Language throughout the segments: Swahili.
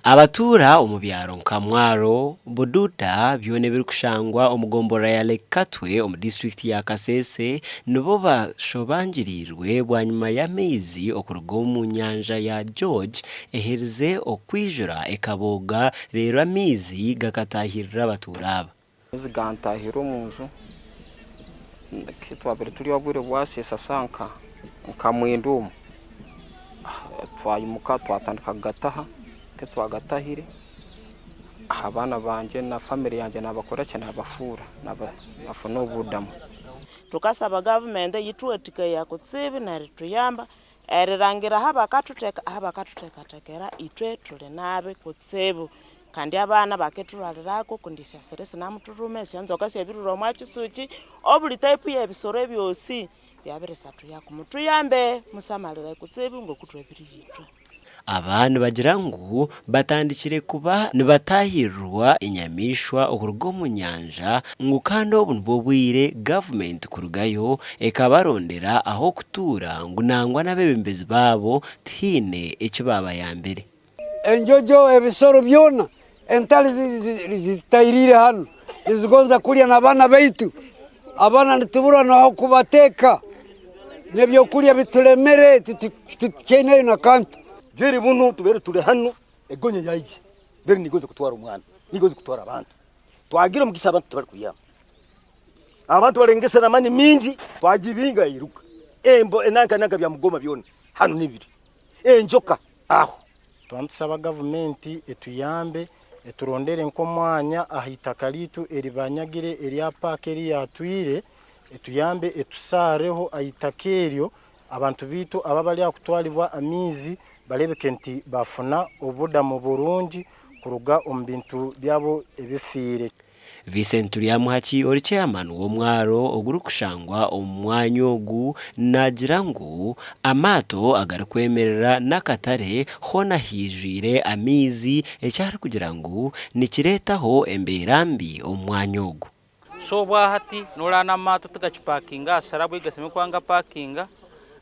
Abatura omubyaro nkamwaro bududa byone birikushangwa omugombora ya Lekatwe omu district ya Kasese nibo bashobangirirwe bwanyuma y'amaizi okuruga mu nyanja ya George eherize okwijura ekaboga rero amaizi gakatahirira abaturaba gatahirira munzu kitwabere tuli obwire bwasesa sanka nkamwendumu twayimuka twatandika gataha twagatahire abana banje na family yanje nabakora cyane abafura nabafuna obudamu tukasaba government yitwetika yakutsibi na rituyamba erirangira habakatuteka tekera itwe tuli nabe kutsibu kandi abana baketuralirako kundisya serese namuturume syanzoka syabiruro mwakisuki obuli type y'ebisoro byosi byabiresatu yakumutuyambe musamalira kutsibu ngokutwebiri yitwe. Abantu bagira ngo batandikire kuba nibatahirwa inyamishwa okuruga mu nyanja ngo kandi obu nibobwire government kurugayo ekabarondera aho kutura ngo nangwa n'abebembezi babo tine ekibaba ya mbere. Enjojo ebisoro byona entali zitahirire hano nizigonza kulya n'abana baitu abana nitubura naho kubateka nebyo kulya bitulemere tukeneye na kantu Geri bunu tubere turi hano egonye yaije bere nigoze kutwara umwana nigoze kutwara abantu twagira mu gisaba tubari kuyama abantu barengesera mani mingi twagibinga iruka embo enanga bya mugoma byone hano nibiri enjoka aho twantusaba government etuyambe eturondere nkomwanya ahitakalitu eribanyagire eriya pakeri yatwire etuyambe etusareho ahitakeryo abantu bitu ababali akutwalibwa amizi balebeke nti bafuna obuda mu burungi kuruga ombintu byabo ebifire. Vicenturiya Muhachi ori chairman wo mwaro ogurukushangwa omwanya ogu nagira ngo amato agarikwemerera nakatare hona hijwire amizi ecyari kugira ngo nikiretaho emberambi omwanya ogu. So bwahati nolana amato tugachipakinga asarabwe gaseme kwanga pakinga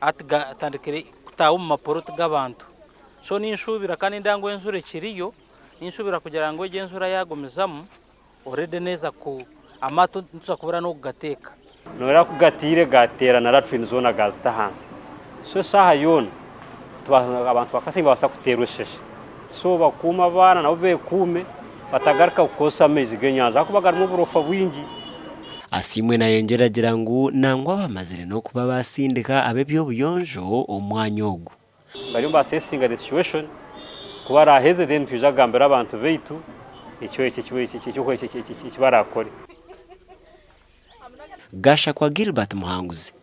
atiga tandikire kutawo mu maporo tugabantu. So ninshubira kandi ndango ensure kiriyo ninshubira kugira ngo igenzura yagomezamu orede neza ku amato ntuza kubura no kugateka nora kugatire gatera naratwin zona gazita hansi so saha yona abantu bakasimba basa kuterusheshe so bakuma abana nabo bekume batagaruka kukosa amezi genyanja akubagar mu burofa bwingi asimwe na yengeragira ngo nangwa bamazire no kuba basindika abe byo buyonjo omwanya ogu bari basesinga the situation kuba raheze then tujagambira abantu beitu icyo barakore. Gasha kwa Gilbert Muhanguzi.